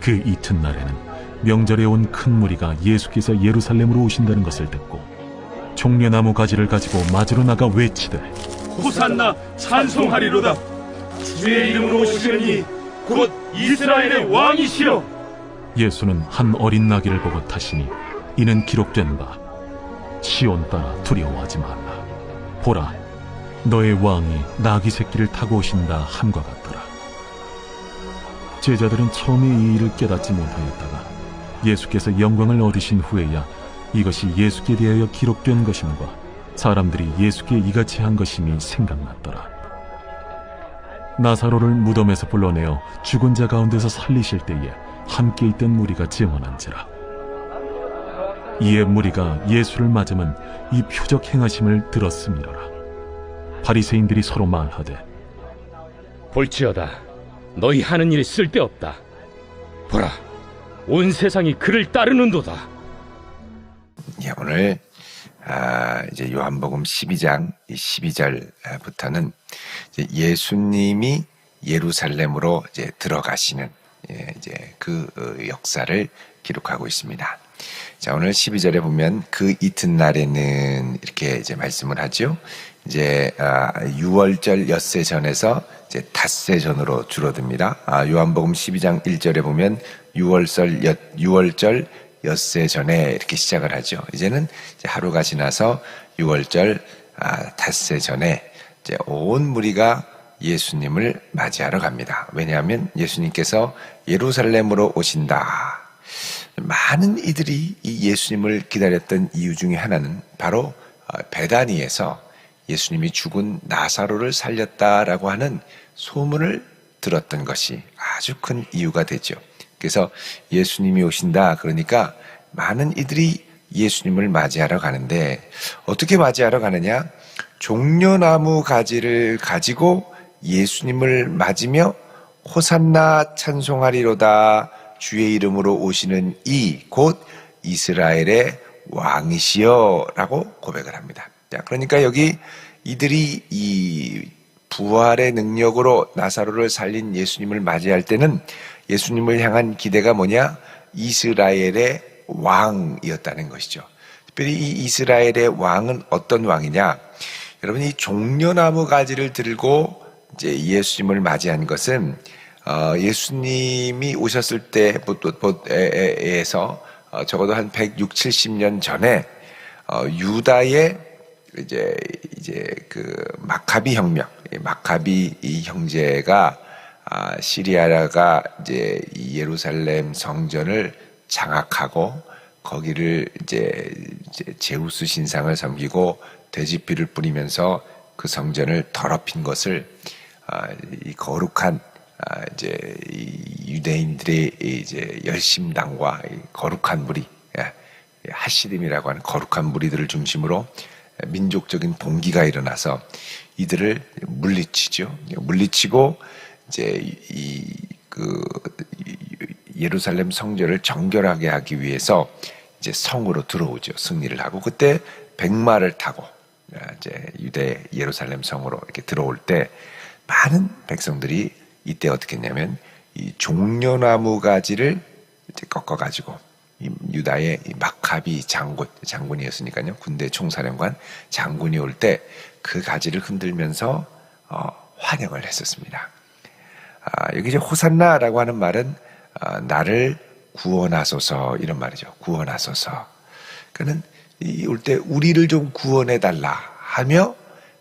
그 이튿날에는 명절에 온 큰 무리가 예수께서 예루살렘으로 오신다는 것을 듣고 종려나무 가지를 가지고 맞으러 나가 외치되 호산나 찬송하리로다. 주의 이름으로 오시는 이 곧 이스라엘의 왕이시여. 예수는 한 어린 나귀를 보고 타시니 이는 기록된 바 시온 따라 두려워하지 말라. 보라, 너의 왕이 나귀 새끼를 타고 오신다 함과 같더라. 제자들은 처음에 이 일을 깨닫지 못하였다가 예수께서 영광을 얻으신 후에야 이것이 예수께 대하여 기록된 것임과 사람들이 예수께 이같이 한 것임이 생각났더라. 나사로를 무덤에서 불러내어 죽은 자 가운데서 살리실 때에 함께 있던 무리가 증언한지라. 이에 무리가 예수를 맞으면 이 표적 행하심을 들었음이로라. 바리새인들이 서로 말하되 볼지어다, 너희 하는 일이 쓸데없다. 보라, 온 세상이 그를 따르는도다. 오늘 이제 요한복음 12장 12절부터는 예수님이 예루살렘으로 이제 들어가시는 이제 그 역사를 기록하고 있습니다. 자, 오늘 12절에 보면 그 이튿날에는 이렇게 이제 말씀을 하죠. 이제 6월절 엿새 전에서 이제 닷새 전으로 줄어듭니다. 요한복음 12장 1절에 보면 6월절 엿새 전에 이렇게 시작을 하죠. 이제는 이제 하루가 지나서 6월절 닷새 전에 이제 온 무리가 예수님을 맞이하러 갑니다. 왜냐하면 예수님께서 예루살렘으로 오신다. 많은 이들이 이 예수님을 기다렸던 이유 중에 하나는 바로 베다니에서 예수님이 죽은 나사로를 살렸다라고 하는 소문을 들었던 것이 아주 큰 이유가 되죠. 그래서 예수님이 오신다 그러니까 많은 이들이 예수님을 맞이하러 가는데 어떻게 맞이하러 가느냐? 종려나무 가지를 가지고 예수님을 맞으며 호산나 찬송하리로다. 주의 이름으로 오시는 이 곧 이스라엘의 왕이시여 라고 고백을 합니다. 자, 그러니까 여기 이들이 이 부활의 능력으로 나사로를 살린 예수님을 맞이할 때는 예수님을 향한 기대가 뭐냐? 이스라엘의 왕이었다는 것이죠. 특별히 이 이스라엘의 왕은 어떤 왕이냐? 여러분, 이 종려나무 가지를 들고 이제 예수님을 맞이한 것은 예수님이 오셨을 때에서 적어도 한 160, 70년 전에 유다의 이제 그 마카비 혁명, 마카비 이 형제가 시리아가 이제 이 예루살렘 성전을 장악하고 거기를 이제 제우스 신상을 섬기고 돼지피를 뿌리면서 그 성전을 더럽힌 것을 이 거룩한 이제 이 유대인들의 이제 열심당과 거룩한 무리, 하시림이라고 하는 거룩한 무리들을 중심으로 민족적인 봉기가 일어나서 이들을 물리치죠. 물리치고 이제 예루살렘 성전을 정결하게 하기 위해서 이제 성으로 들어오죠. 승리를 하고 그때 백마를 타고 이제 유대 예루살렘 성으로 이렇게 들어올 때 많은 백성들이 이때 어떻게 했냐면 이 종려나무 가지를 이제 꺾어가지고 이 유다의 이 마카비 장군이었으니까요. 군대 총사령관 장군이 올 때 그 가지를 흔들면서 환영을 했었습니다. 여기 이제 호산나라고 하는 말은 나를 구원하소서 이런 말이죠. 구원하소서. 그는 올 때 우리를 좀 구원해 달라 하며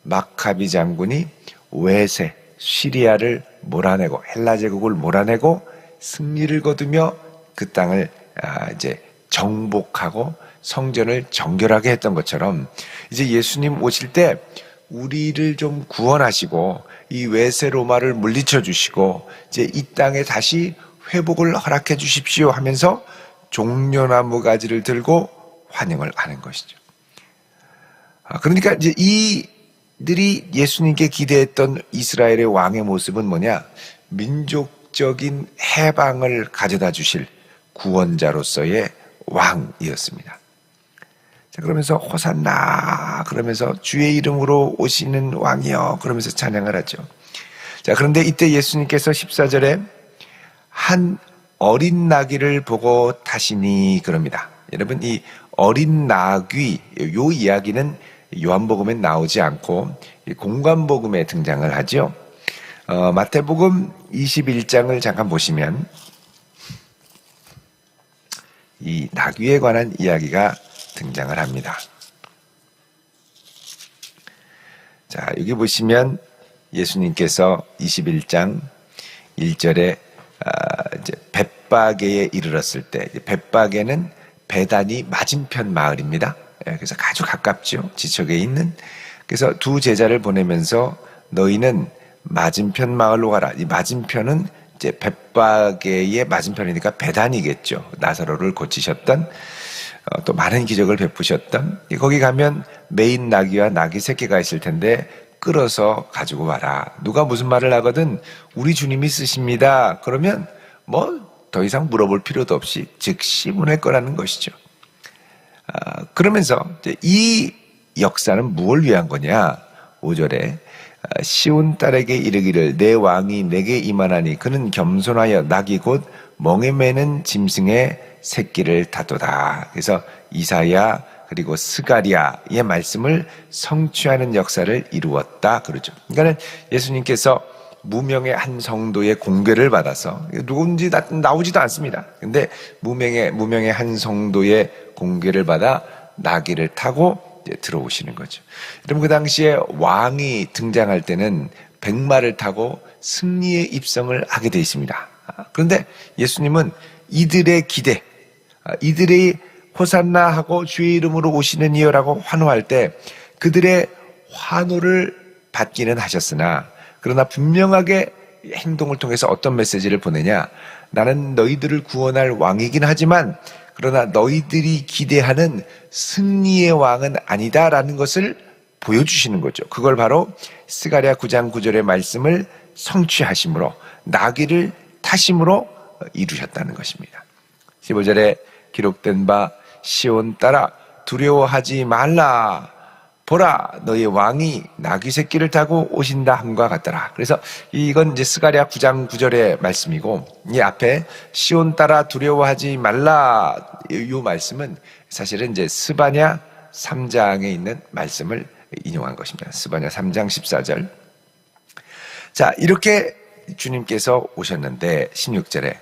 마카비 장군이 외세 시리아를 몰아내고 헬라 제국을 몰아내고 승리를 거두며 그 땅을 이제 정복하고 성전을 정결하게 했던 것처럼 이제 예수님 오실 때 우리를 좀 구원하시고 이 외세 로마를 물리쳐 주시고 이제 이 땅에 다시 회복을 허락해 주십시오 하면서 종려나무 가지를 들고 환영을 하는 것이죠. 그러니까 이제 이들이 예수님께 기대했던 이스라엘의 왕의 모습은 뭐냐? 민족적인 해방을 가져다 주실 구원자로서의 왕이었습니다. 자, 그러면서 호산나 그러면서 주의 이름으로 오시는 왕이여 그러면서 찬양을 하죠. 자, 그런데 이때 예수님께서 14절에 한 어린 나귀를 보고 타시니 그럽니다. 여러분, 이 어린 나귀, 요 이야기는 요한복음에 나오지 않고 공관복음에 등장을 하죠. 마태복음 21장을 잠깐 보시면 이 나귀에 관한 이야기가 등장을 합니다. 자, 여기 보시면 예수님께서 21장 1절에 이제 벳바게에 이르렀을 때, 벳바게는 베다니 맞은편 마을입니다. 그래서 아주 가깝죠. 지척에 있는. 그래서 두 제자를 보내면서 너희는 맞은편 마을로 가라. 이 맞은편은 이제 벳바게의 맞은편이니까 베다니겠죠. 나사로를 고치셨던, 또 많은 기적을 베푸셨던. 거기 가면 메인 나귀와 나귀 새끼가 있을 텐데 끌어서 가지고 와라. 누가 무슨 말을 하거든 우리 주님이 쓰십니다. 그러면 뭐 더 이상 물어볼 필요도 없이 즉시 보낼 거라는 것이죠. 그러면서 이 역사는 무엇을 위한 거냐? 5절에 시온 딸에게 이르기를 내 왕이 내게 임하나니 그는 겸손하여 낙이 곧 멍에 매는 짐승의 새끼를 다도다. 그래서 이사야 그리고 스가랴의 말씀을 성취하는 역사를 이루었다 그러죠. 그러니까 예수님께서 무명의 한 성도의 공개를 받아서 누군지 나오지도 않습니다. 근데 무명의 한 성도의 공개를 받아 나귀를 타고 들어오시는 거죠. 여러분, 그 당시에 왕이 등장할 때는 백마를 타고 승리의 입성을 하게 되어 있습니다. 그런데 예수님은 이들의 기대, 이들의 호산나 하고 주의 이름으로 오시는 이여라고 환호할 때 그들의 환호를 받기는 하셨으나 그러나 분명하게 행동을 통해서 어떤 메시지를 보내냐? 나는 너희들을 구원할 왕이긴 하지만 그러나 너희들이 기대하는 승리의 왕은 아니다라는 것을 보여주시는 거죠. 그걸 바로 스가랴 9장 9절의 말씀을 성취하심으로 나귀를 타심으로 이루셨다는 것입니다. 15절에 기록된 바 시온 딸아 두려워하지 말라. 보라 너희 왕이 나귀 새끼를 타고 오신다 함과 같더라. 그래서 이건 이제 스가랴 9장 9절의 말씀이고 이 앞에 시온 딸아 두려워하지 말라 이 말씀은 사실은 이제 스바냐 3장에 있는 말씀을 인용한 것입니다. 스바냐 3장 14절. 자, 이렇게 주님께서 오셨는데 16절에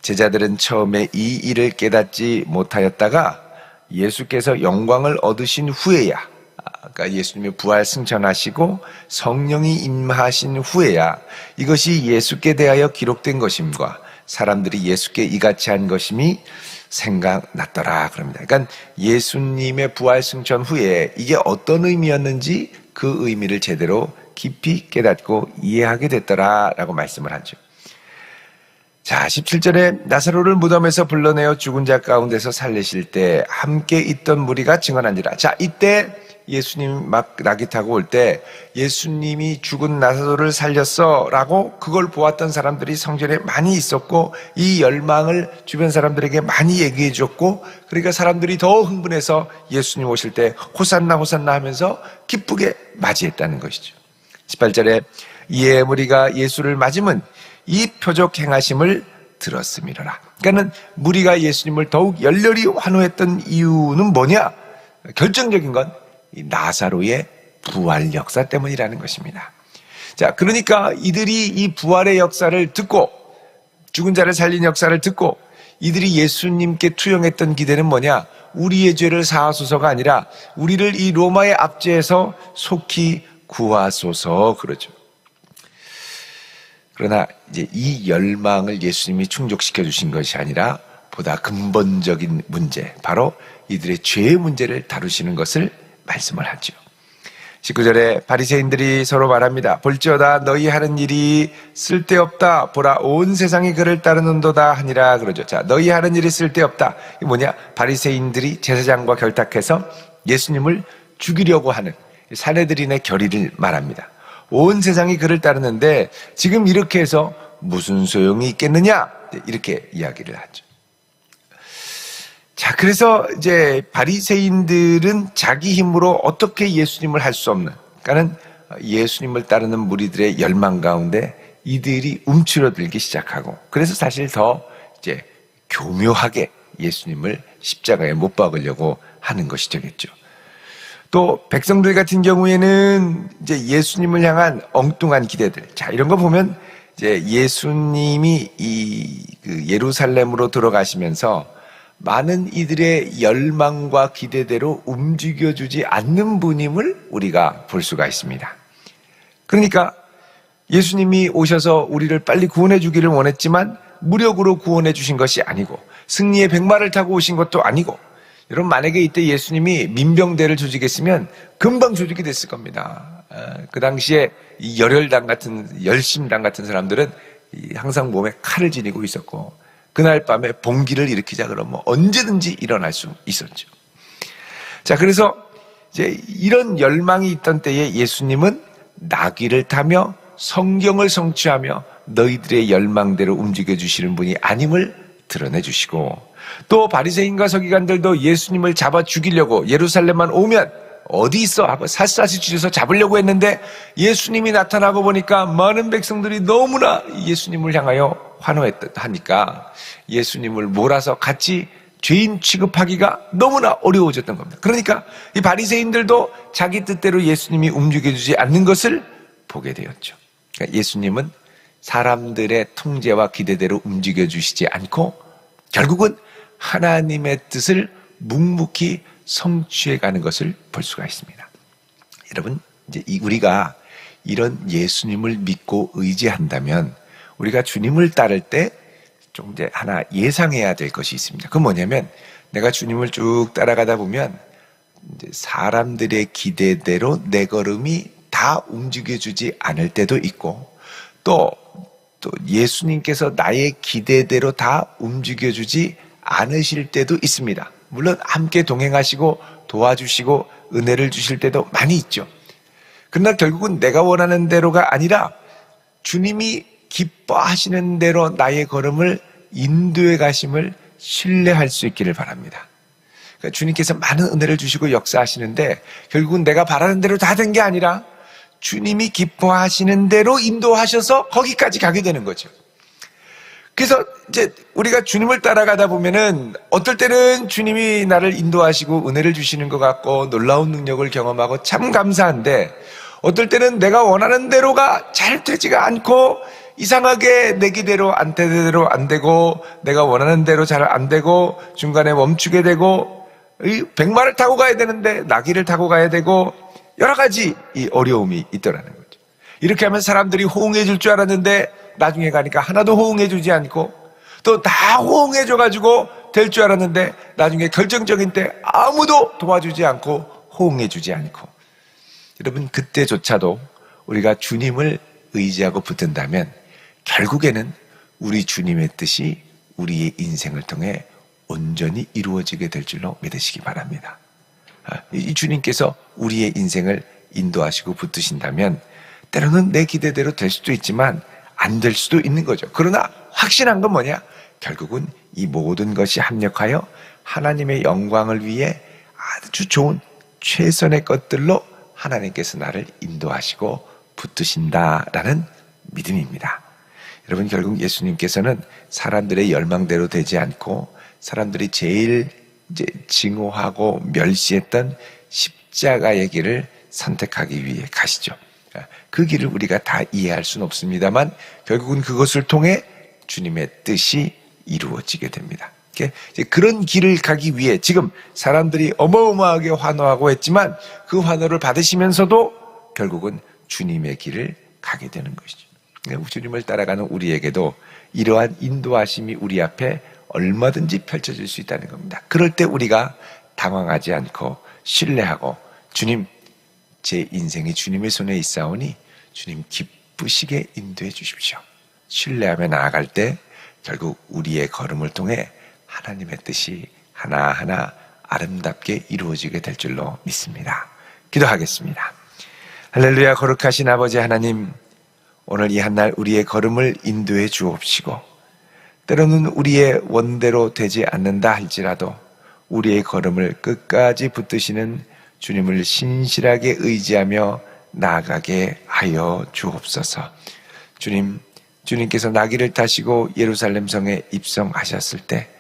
제자들은 처음에 이 일을 깨닫지 못하였다가 예수께서 영광을 얻으신 후에야, 그러니까 예수님이 부활 승천하시고 성령이 임하신 후에야 이것이 예수께 대하여 기록된 것임과 사람들이 예수께 이같이 한 것임이 생각났더라 그럽니다. 그러니까 예수님의 부활 승천 후에 이게 어떤 의미였는지 그 의미를 제대로 깊이 깨닫고 이해하게 됐더라라고 말씀을 하죠. 자, 17절에 나사로를 무덤에서 불러내어 죽은 자 가운데서 살리실 때 함께 있던 무리가 증언한지라. 자, 이때 예수님 막 나귀 타고 올 때 예수님이 죽은 나사로를 살렸어 라고 그걸 보았던 사람들이 성전에 많이 있었고 이 열망을 주변 사람들에게 많이 얘기해 줬고 그러니까 사람들이 더 흥분해서 예수님 오실 때 호산나 호산나 하면서 기쁘게 맞이했다는 것이죠. 18절에 이에 무리가 예수를 맞으면 이 표적 행하심을 들었음이로라. 그러니까는 무리가 예수님을 더욱 열렬히 환호했던 이유는 뭐냐? 결정적인 건 이 나사로의 부활 역사 때문이라는 것입니다. 자, 그러니까 이들이 이 부활의 역사를 듣고 죽은 자를 살린 역사를 듣고 이들이 예수님께 투영했던 기대는 뭐냐? 우리의 죄를 사하소서가 아니라 우리를 이 로마의 압제에서 속히 구하소서 그러죠. 그러나 이제 이 열망을 예수님이 충족시켜 주신 것이 아니라 보다 근본적인 문제, 바로 이들의 죄의 문제를 다루시는 것을 말씀을 하죠. 19절에 바리새인들이 서로 말합니다. 볼지어다 너희 하는 일이 쓸데없다. 보라 온 세상이 그를 따르는도다 하니라 그러죠. 자, 너희 하는 일이 쓸데없다. 이게 뭐냐? 바리새인들이 제사장과 결탁해서 예수님을 죽이려고 하는 사내들인의 결의를 말합니다. 온 세상이 그를 따르는데 지금 이렇게 해서 무슨 소용이 있겠느냐? 이렇게 이야기를 하죠. 자, 그래서 이제 바리새인들은 자기 힘으로 어떻게 예수님을 할 수 없는, 그러니까는 예수님을 따르는 무리들의 열망 가운데 이들이 움츠러들기 시작하고, 그래서 사실 더 이제 교묘하게 예수님을 십자가에 못 박으려고 하는 것이 되겠죠. 또 백성들 같은 경우에는 이제 예수님을 향한 엉뚱한 기대들. 자, 이런 거 보면 이제 예수님이 그 예루살렘으로 들어가시면서 많은 이들의 열망과 기대대로 움직여주지 않는 분임을 우리가 볼 수가 있습니다. 그러니까 예수님이 오셔서 우리를 빨리 구원해 주기를 원했지만 무력으로 구원해 주신 것이 아니고 승리의 백마를 타고 오신 것도 아니고, 여러분 만약에 이때 예수님이 민병대를 조직했으면 금방 조직이 됐을 겁니다. 그 당시에 이 열혈당 같은 열심당 같은 사람들은 항상 몸에 칼을 지니고 있었고 그날 밤에 봉기를 일으키자 그러면 언제든지 일어날 수 있었죠. 자, 그래서 이제 이런 열망이 있던 때에 예수님은 나귀를 타며 성경을 성취하며 너희들의 열망대로 움직여 주시는 분이 아님을 드러내 주시고, 또 바리새인과 서기관들도 예수님을 잡아 죽이려고 예루살렘만 오면 어디 있어 하고 샅샅이 쥐어서 잡으려고 했는데 예수님이 나타나고 보니까 많은 백성들이 너무나 예수님을 향하여 환호하니까 예수님을 몰아서 같이 죄인 취급하기가 너무나 어려워졌던 겁니다. 그러니까 이 바리새인들도 자기 뜻대로 예수님이 움직여주지 않는 것을 보게 되었죠. 그러니까 예수님은 사람들의 통제와 기대대로 움직여주시지 않고 결국은 하나님의 뜻을 묵묵히 성취해가는 것을 볼 수가 있습니다. 여러분, 이제 우리가 이런 예수님을 믿고 의지한다면 우리가 주님을 따를 때 좀 이제 하나 예상해야 될 것이 있습니다. 그건 뭐냐면 내가 주님을 쭉 따라가다 보면 이제 사람들의 기대대로 내 걸음이 다 움직여주지 않을 때도 있고 또 예수님께서 나의 기대대로 다 움직여주지 않으실 때도 있습니다. 물론 함께 동행하시고 도와주시고 은혜를 주실 때도 많이 있죠. 그러나 결국은 내가 원하는 대로가 아니라 주님이 기뻐하시는 대로 나의 걸음을 인도해 가심을 신뢰할 수 있기를 바랍니다. 그러니까 주님께서 많은 은혜를 주시고 역사하시는데 결국은 내가 바라는 대로 다 된 게 아니라 주님이 기뻐하시는 대로 인도하셔서 거기까지 가게 되는 거죠. 그래서 이제 우리가 주님을 따라가다 보면은 어떨 때는 주님이 나를 인도하시고 은혜를 주시는 것 같고 놀라운 능력을 경험하고 참 감사한데, 어떨 때는 내가 원하는 대로가 잘 되지가 않고 이상하게 내 기대로 안 되고 내가 원하는 대로 잘 안 되고 중간에 멈추게 되고 백마를 타고 가야 되는데 나귀를 타고 가야 되고 여러 가지 이 어려움이 있더라는 거죠. 이렇게 하면 사람들이 호응해 줄 줄 알았는데 나중에 가니까 하나도 호응해 주지 않고 또 다 호응해 줘가지고 될 줄 알았는데 나중에 결정적인 때 아무도 도와주지 않고 호응해 주지 않고, 여러분 그때조차도 우리가 주님을 의지하고 붙든다면 결국에는 우리 주님의 뜻이 우리의 인생을 통해 온전히 이루어지게 될 줄로 믿으시기 바랍니다. 이 주님께서 우리의 인생을 인도하시고 붙드신다면 때로는 내 기대대로 될 수도 있지만 안 될 수도 있는 거죠. 그러나 확신한 건 뭐냐? 결국은 이 모든 것이 합력하여 하나님의 영광을 위해 아주 좋은 최선의 것들로 하나님께서 나를 인도하시고 붙드신다라는 믿음입니다. 여러분, 결국 예수님께서는 사람들의 열망대로 되지 않고 사람들이 제일 이제 증오하고 멸시했던 십자가의 길을 선택하기 위해 가시죠. 그 길을 우리가 다 이해할 수는 없습니다만 결국은 그것을 통해 주님의 뜻이 이루어지게 됩니다. 그런 길을 가기 위해 지금 사람들이 어마어마하게 환호하고 했지만 그 환호를 받으시면서도 결국은 주님의 길을 가게 되는 것이죠. 주님을 따라가는 우리에게도 이러한 인도하심이 우리 앞에 얼마든지 펼쳐질 수 있다는 겁니다. 그럴 때 우리가 당황하지 않고 신뢰하고 주님, 제 인생이 주님의 손에 있사오니 주님 기쁘시게 인도해 주십시오. 신뢰하며 나아갈 때 결국 우리의 걸음을 통해 하나님의 뜻이 하나하나 아름답게 이루어지게 될 줄로 믿습니다. 기도하겠습니다. 할렐루야. 거룩하신 아버지 하나님, 오늘 이 한날 우리의 걸음을 인도해 주옵시고 때로는 우리의 원대로 되지 않는다 할지라도 우리의 걸음을 끝까지 붙드시는 주님을 신실하게 의지하며 나아가게 하여 주옵소서. 주님, 주님께서 나귀를 타시고 예루살렘 성에 입성하셨을 때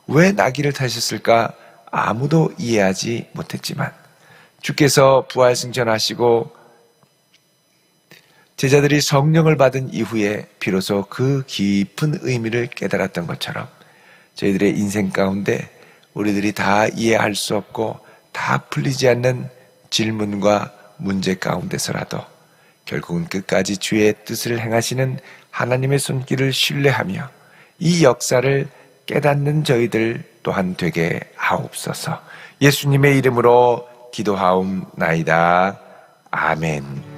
왜 나귀를 타셨을까 아무도 이해하지 못했지만 주께서 부활 승천하시고 제자들이 성령을 받은 이후에 비로소 그 깊은 의미를 깨달았던 것처럼 저희들의 인생 가운데 우리들이 다 이해할 수 없고 다 풀리지 않는 질문과 문제 가운데서라도 결국은 끝까지 주의 뜻을 행하시는 하나님의 손길을 신뢰하며 이 역사를 깨닫는 저희들 또한 되게 하옵소서. 예수님의 이름으로 기도하옵나이다. 아멘.